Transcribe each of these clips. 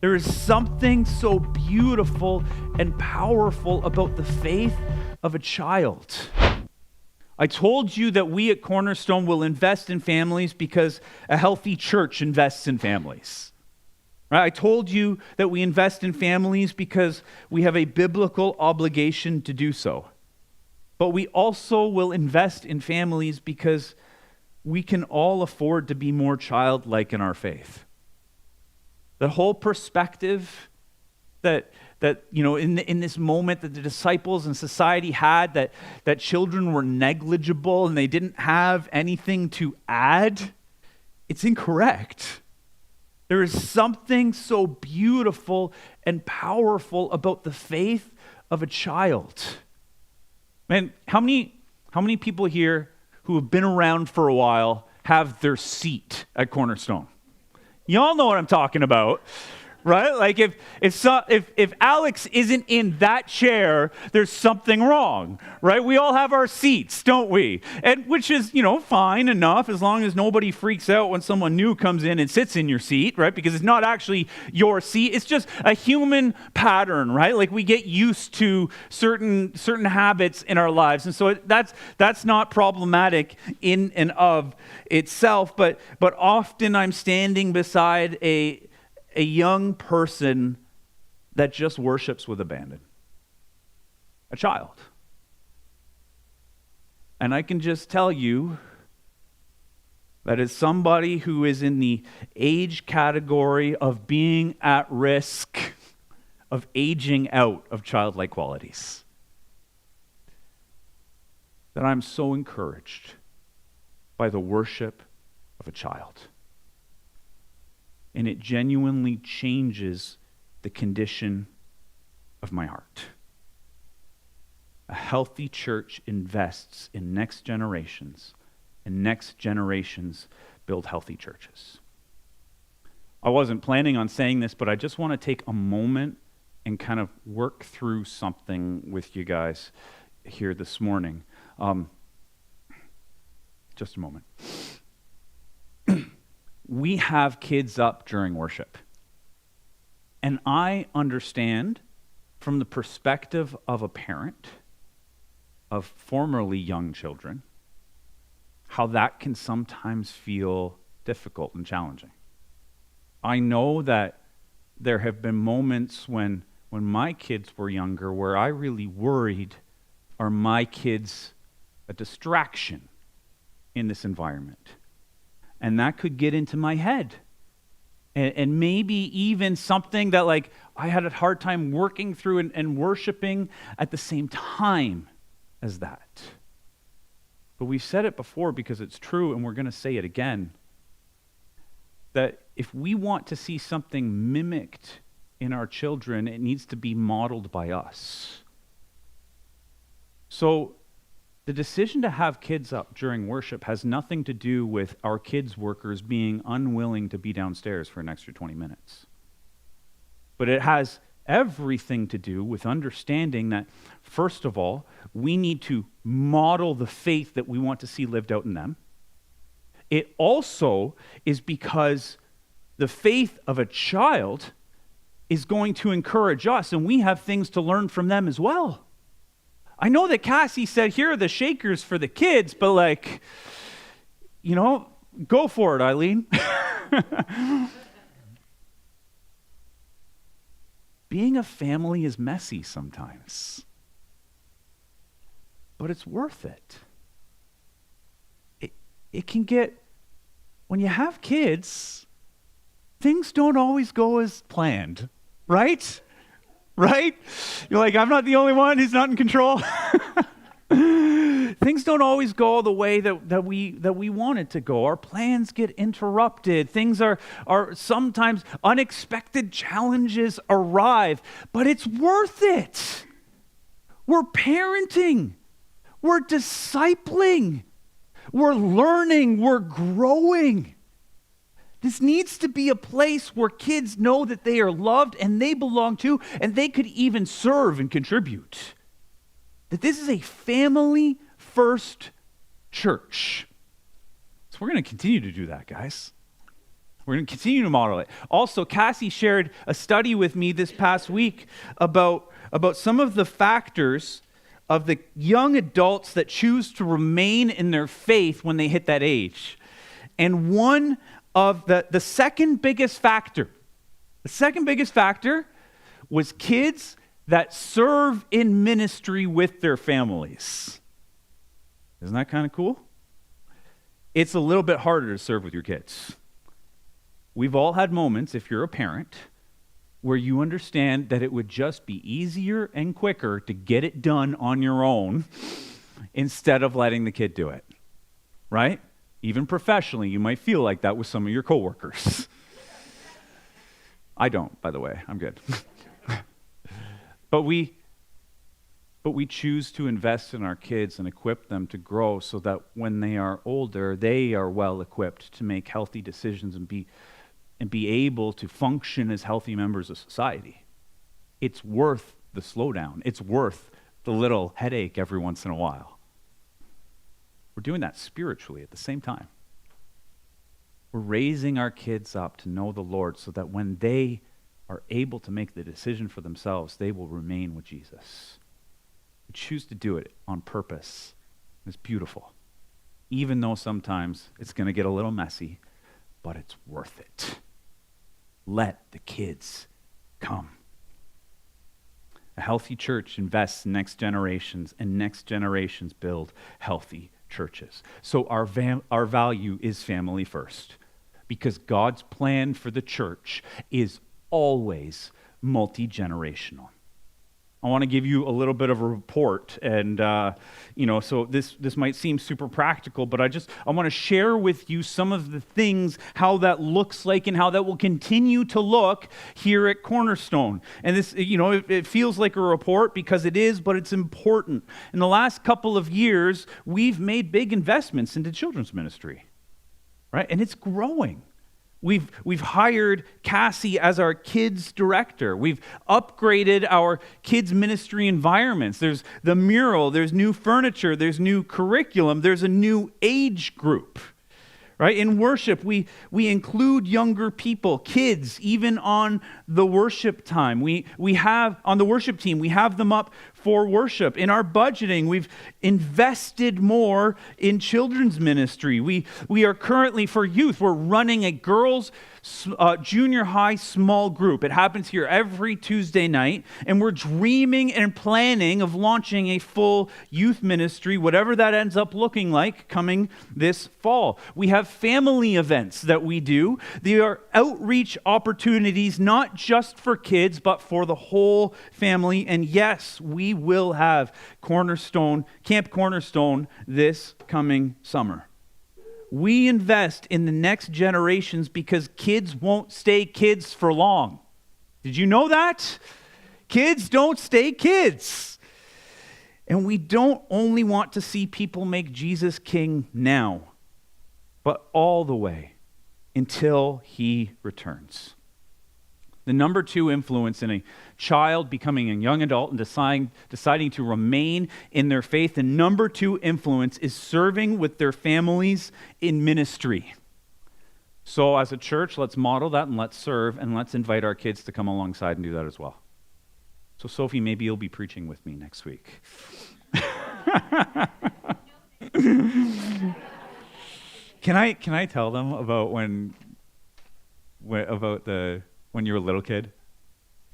There is something so beautiful and powerful about the faith of a child. I told you that we at Cornerstone will invest in families because a healthy church invests in families. Right? I told you that we invest in families because we have a biblical obligation to do so. But we also will invest in families because we can all afford to be more childlike in our faith. The whole perspective that in this moment that the disciples and society had, that children were negligible and they didn't have anything to add, it's incorrect. There is something so beautiful and powerful about the faith of a child. Man, how many people here who have been around for a while have their seat at Cornerstone? Y'all know what I'm talking about, right? Like if Alex isn't in that chair, there's something wrong, right? We all have our seats, don't we? And which is, fine enough as long as nobody freaks out when someone new comes in and sits in your seat, right? Because it's not actually your seat. It's just a human pattern, right? Like we get used to certain habits in our lives. And so that's not problematic in and of itself, but often I'm standing beside a young person that just worships with abandon. A child. And I can just tell you that as somebody who is in the age category of being at risk of aging out of childlike qualities, that I'm so encouraged by the worship of a child. And it genuinely changes the condition of my heart. A healthy church invests in next generations, and next generations build healthy churches. I wasn't planning on saying this, but I just want to take a moment and kind of work through something with you guys here this morning. Just a moment. We have kids up during worship. And I understand from the perspective of a parent of formerly young children how that can sometimes feel difficult and challenging. I know that there have been moments when my kids were younger where I really worried, are my kids a distraction in this environment? And that could get into my head. And maybe even something that I had a hard time working through and worshiping at the same time as that. But we've said it before because it's true, and we're going to say it again, that if we want to see something mimicked in our children, it needs to be modeled by us. So the decision to have kids up during worship has nothing to do with our kids' workers being unwilling to be downstairs for an extra 20 minutes. But it has everything to do with understanding that, first of all, we need to model the faith that we want to see lived out in them. It also is because the faith of a child is going to encourage us, and we have things to learn from them as well. I know that Cassie said, here are the shakers for the kids, but go for it, Eileen. Being a family is messy sometimes, but it's worth it. It can get, when you have kids, things don't always go as planned, right? Right? You're like, I'm not the only one who's not in control. Things don't always go the way that we want it to go. Our plans get interrupted. Things are sometimes unexpected challenges arrive, but it's worth it. We're parenting. We're discipling. We're learning. We're growing. This needs to be a place where kids know that they are loved and they belong to, and they could even serve and contribute. That this is a family-first church. So we're going to continue to do that, guys. We're going to continue to model it. Also, Cassie shared a study with me this past week about some of the factors of the young adults that choose to remain in their faith when they hit that age. And one of the second biggest factor was kids that serve in ministry with their families. Isn't that kind of cool? It's a little bit harder to serve with your kids. We've all had moments, if you're a parent, where you understand that it would just be easier and quicker to get it done on your own instead of letting the kid do it, right? Even professionally, you might feel like that with some of your coworkers. I don't, by the way. I'm good. But we choose to invest in our kids and equip them to grow so that when they are older, they are well equipped to make healthy decisions and be able to function as healthy members of society. It's worth the slowdown. It's worth the little headache every once in a while. We're doing that spiritually at the same time. We're raising our kids up to know the Lord so that when they are able to make the decision for themselves, they will remain with Jesus. We choose to do it on purpose. It's beautiful. Even though sometimes it's going to get a little messy, but it's worth it. Let the kids come. A healthy church invests in next generations, and next generations build healthy churches. So our value is family first, because God's plan for the church is always multi-generational. I want to give you a little bit of a report, and so this might seem super practical, but I want to share with you some of the things, how that looks like, and how that will continue to look here at Cornerstone. And this, it feels like a report because it is, but it's important. In the last couple of years, we've made big investments into children's ministry, right? And it's growing. We've hired Cassie as our kids director. We've upgraded our kids ministry environments. There's the mural, there's new furniture, there's new curriculum, there's a new age group. Right? In worship, we include younger people, kids, even on the worship time. We have, on the worship team, we have them up for worship. In our budgeting, we've invested more in children's ministry. We are currently, for youth, we're running a girls' junior high small group. It happens here every Tuesday night, and we're dreaming and planning of launching a full youth ministry, whatever that ends up looking like, coming this fall. We have family events that we do. They are outreach opportunities, not just for kids, but for the whole family. And yes, we will have Camp Cornerstone this coming summer. We invest in the next generations because kids won't stay kids for long. Did you know that? Kids don't stay kids. And we don't only want to see people make Jesus king now, but all the way until he returns. The number 2 influence in a child becoming a young adult and deciding to remain in their faith, the number 2 influence is serving with their families in ministry. So as a church, let's model that and let's serve, and let's invite our kids to come alongside and do that as well. So Sophie, maybe you'll be preaching with me next week. Can I tell them about when you were a little kid?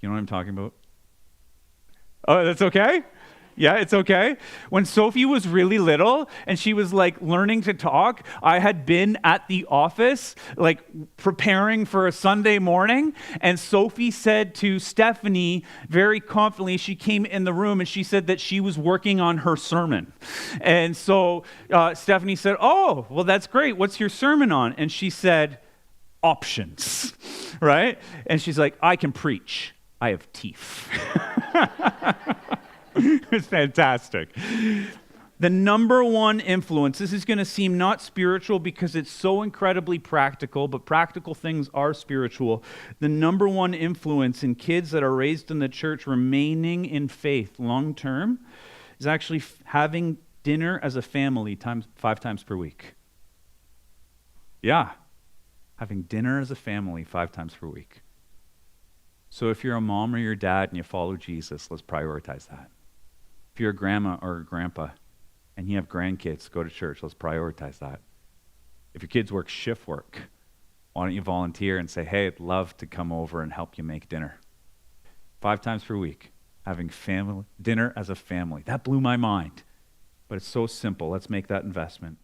You know what I'm talking about? Oh, that's okay? Yeah, it's okay. When Sophie was really little and she was like learning to talk, I had been at the office like preparing for a Sunday morning, and Sophie said to Stephanie very confidently, she came in the room and she said that she was working on her sermon. And so Stephanie said, "Oh, well, that's great. What's your sermon on?" And she said, "Options," right? And she's like, "I can preach. I have teeth." It's fantastic. The number 1 influence, this is going to seem not spiritual because it's so incredibly practical, but practical things are spiritual. The number 1 influence in kids that are raised in the church remaining in faith long term is actually having dinner as a family 5 times per week. Yeah. having dinner as a family 5 times per week. So if you're a mom or your dad and you follow Jesus, let's prioritize that. If you're a grandma or a grandpa and you have grandkids, go to church, let's prioritize that. If your kids work shift work, why don't you volunteer and say, hey, I'd love to come over and help you make dinner. 5 times per week, having dinner as a family. That blew my mind. But it's so simple. Let's make that investment.